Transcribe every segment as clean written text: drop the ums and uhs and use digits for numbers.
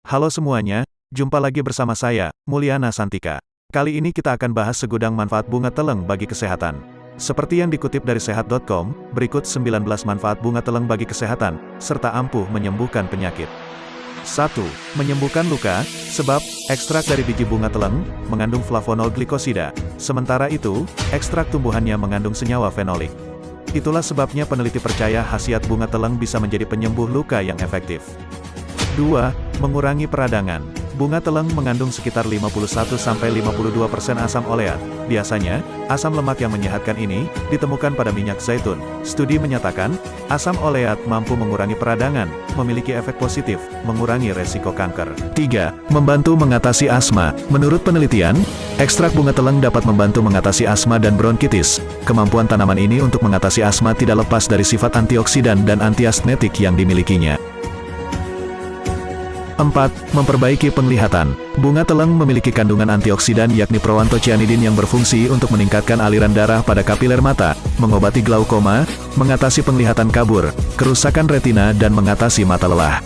Halo semuanya, jumpa lagi bersama saya, Mulyana Santika. Kali ini kita akan bahas segudang manfaat bunga teleng bagi kesehatan. Seperti yang dikutip dari sehat.com, berikut 19 manfaat bunga teleng bagi kesehatan, serta ampuh menyembuhkan penyakit. 1. Menyembuhkan luka, sebab, ekstrak dari biji bunga teleng, mengandung flavonol glikosida. Sementara itu, ekstrak tumbuhannya mengandung senyawa fenolik. Itulah sebabnya peneliti percaya khasiat bunga teleng bisa menjadi penyembuh luka yang efektif. 2. Mengurangi peradangan. Bunga teleng mengandung sekitar 51-52% asam oleat. Biasanya, asam lemak yang menyehatkan ini ditemukan pada minyak zaitun. Studi menyatakan, asam oleat mampu mengurangi peradangan, memiliki efek positif, mengurangi resiko kanker. 3. Membantu mengatasi asma. Menurut penelitian, ekstrak bunga teleng dapat membantu mengatasi asma dan bronkitis. Kemampuan tanaman ini untuk mengatasi asma tidak lepas dari sifat antioksidan dan antiasmetik yang dimilikinya. 4. Memperbaiki penglihatan. Bunga teleng memiliki kandungan antioksidan yakni proantocyanidin yang berfungsi untuk meningkatkan aliran darah pada kapiler mata, mengobati glaukoma, mengatasi penglihatan kabur, kerusakan retina dan mengatasi mata lelah.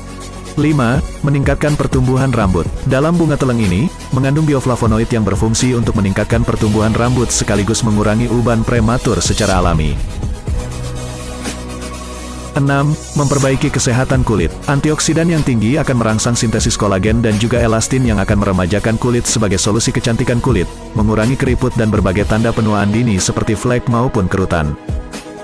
5. Meningkatkan pertumbuhan rambut. Dalam bunga teleng ini, mengandung bioflavonoid yang berfungsi untuk meningkatkan pertumbuhan rambut sekaligus mengurangi uban prematur secara alami. 6. Memperbaiki kesehatan kulit. Antioksidan yang tinggi akan merangsang sintesis kolagen dan juga elastin yang akan meremajakan kulit sebagai solusi kecantikan kulit, mengurangi keriput dan berbagai tanda penuaan dini seperti flek maupun kerutan.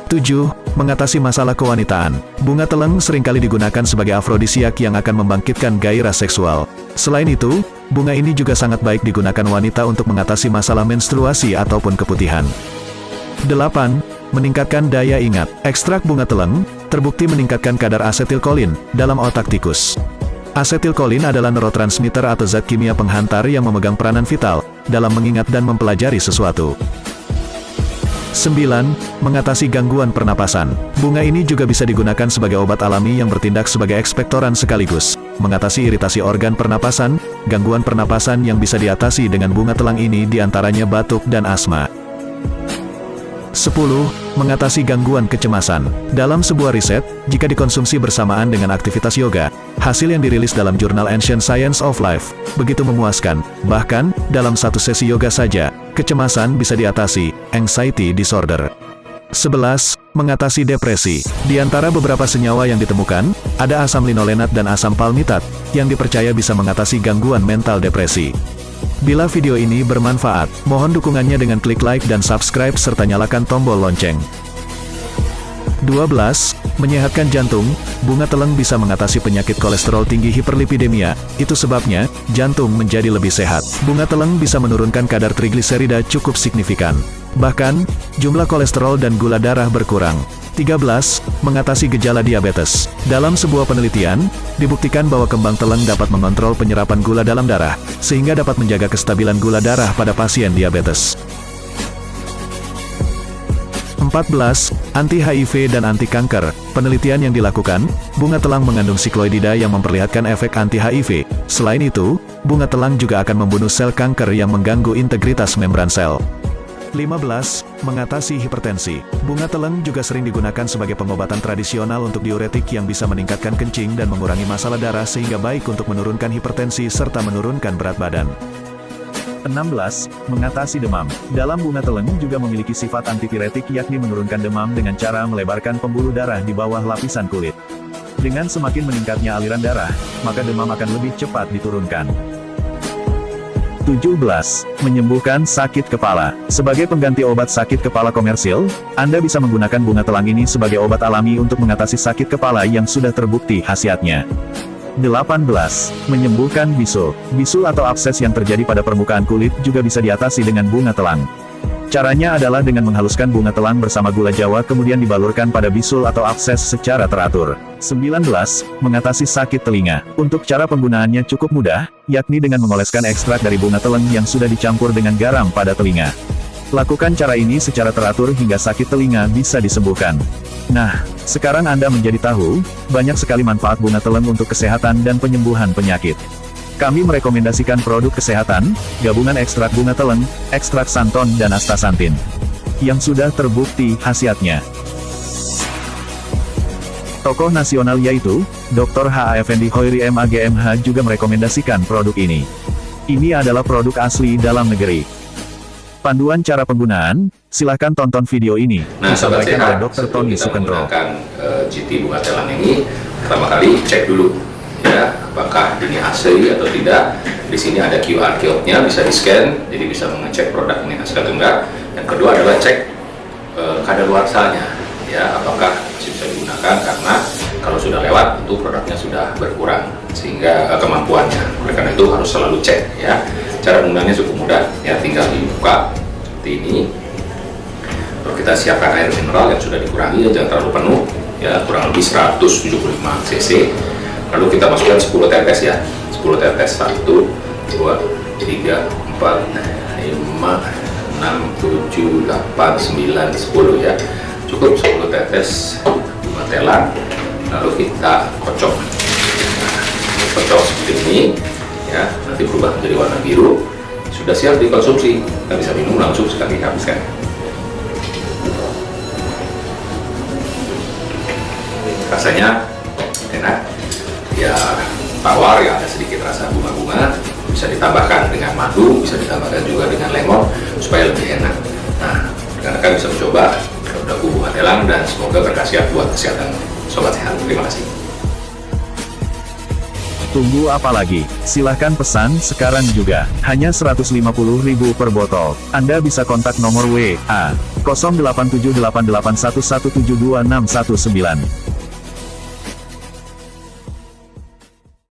7. Mengatasi masalah kewanitaan. Bunga teleng seringkali digunakan sebagai afrodisiak yang akan membangkitkan gairah seksual. Selain itu, bunga ini juga sangat baik digunakan wanita untuk mengatasi masalah menstruasi ataupun keputihan. 8. Meningkatkan daya ingat. Ekstrak bunga teleng terbukti meningkatkan kadar asetilkolin dalam otak tikus. Asetilkolin adalah neurotransmitter atau zat kimia penghantar yang memegang peranan vital dalam mengingat dan mempelajari sesuatu. 9. Mengatasi gangguan pernapasan. Bunga ini juga bisa digunakan sebagai obat alami yang bertindak sebagai ekspektoran sekaligus, mengatasi iritasi organ pernapasan, gangguan pernapasan yang bisa diatasi dengan bunga teleng ini diantaranya batuk dan asma. 10. Mengatasi gangguan kecemasan. Dalam sebuah riset, jika dikonsumsi bersamaan dengan aktivitas yoga, hasil yang dirilis dalam jurnal Ancient Science of Life begitu memuaskan. Bahkan, dalam satu sesi yoga saja, kecemasan bisa diatasi, anxiety disorder. 11. Mengatasi depresi. Di antara beberapa senyawa yang ditemukan, ada asam linolenat dan asam palmitat, yang dipercaya bisa mengatasi gangguan mental depresi. Bila video ini bermanfaat, mohon dukungannya dengan klik like dan subscribe serta nyalakan tombol lonceng. 12. Menyehatkan jantung. Bunga teleng bisa mengatasi penyakit kolesterol tinggi hiperlipidemia, itu sebabnya, jantung menjadi lebih sehat. Bunga teleng bisa menurunkan kadar trigliserida cukup signifikan. Bahkan, jumlah kolesterol dan gula darah berkurang. 13. Mengatasi gejala diabetes. Dalam sebuah penelitian, dibuktikan bahwa kembang teleng dapat mengontrol penyerapan gula dalam darah, sehingga dapat menjaga kestabilan gula darah pada pasien diabetes. 14. Anti-HIV dan anti-kanker. Penelitian yang dilakukan, bunga telang mengandung sikloidida yang memperlihatkan efek anti-HIV. Selain itu, bunga telang juga akan membunuh sel kanker yang mengganggu integritas membran sel. 15. Mengatasi hipertensi. Bunga teleng juga sering digunakan sebagai pengobatan tradisional untuk diuretik yang bisa meningkatkan kencing dan mengurangi masalah darah sehingga baik untuk menurunkan hipertensi serta menurunkan berat badan. 16. Mengatasi demam. Dalam bunga teleng juga memiliki sifat antipiretik yakni menurunkan demam dengan cara melebarkan pembuluh darah di bawah lapisan kulit. Dengan semakin meningkatnya aliran darah, maka demam akan lebih cepat diturunkan. 17. Menyembuhkan sakit kepala. Sebagai pengganti obat sakit kepala komersil, Anda bisa menggunakan bunga telang ini sebagai obat alami untuk mengatasi sakit kepala yang sudah terbukti khasiatnya. 18. Menyembuhkan bisul. Bisul atau abses yang terjadi pada permukaan kulit juga bisa diatasi dengan bunga telang. Caranya adalah dengan menghaluskan bunga telang bersama gula jawa kemudian dibalurkan pada bisul atau abses secara teratur. 19. Mengatasi sakit telinga. Untuk cara penggunaannya cukup mudah, yakni dengan mengoleskan ekstrak dari bunga teleng yang sudah dicampur dengan garam pada telinga. Lakukan cara ini secara teratur hingga sakit telinga bisa disembuhkan. Nah, sekarang Anda menjadi tahu, banyak sekali manfaat bunga teleng untuk kesehatan dan penyembuhan penyakit. Kami merekomendasikan produk kesehatan, gabungan ekstrak bunga teleng, ekstrak santon dan astaxanthin, yang sudah terbukti khasiatnya. Tokoh nasional yaitu Dr. H.A. Effendi Hoiri MAGMH juga merekomendasikan produk ini. Ini adalah produk asli dalam negeri. Panduan cara penggunaan, silakan tonton video ini. Nah, sobat disampaikan oleh sehat, Dr. Tony Sukendro. Menggunakan GT bunga telang ini, pertama kali cek dulu ya, apakah ini asli atau tidak. Di sini ada QR code-nya, bisa di-scan, jadi bisa mengecek produk ini asli atau enggak. Yang kedua adalah cek kadaluarsanya, ya, apakah masih bisa digunakan, karena kalau sudah lewat tentu produknya sudah berkurang sehingga kemampuannya. Oleh karena itu harus selalu cek ya. Cara menggunakannya cukup mudah ya, tinggal dibuka seperti ini. Kalau kita siapkan air mineral yang sudah dikurangi, jangan terlalu penuh ya, kurang lebih 175 cc. Lalu kita masukkan 10 tetes ya, 10 tetes, 1, 2, 3, 4, 5, 6, 7, 8, 9, 10 ya. Cukup 10 tetes bunga telang, lalu kita kocok. Nah, kocok seperti ini ya, nanti berubah menjadi warna biru. Sudah siap dikonsumsi, kita bisa minum langsung sekali habiskan. Rasanya enak ya, tawar ya, ada sedikit rasa bunga-bunga, bisa ditambahkan dengan madu, bisa ditambahkan juga dengan lemon supaya lebih enak. Nah, rekan-rekan bisa mencoba produk bunga telang, dan semoga berkhasiat buat kesehatan sobat sehat. Terima kasih. Tunggu apa lagi? Silahkan pesan sekarang juga. Hanya 150.000 per botol. Anda bisa kontak nomor WA 087881172619.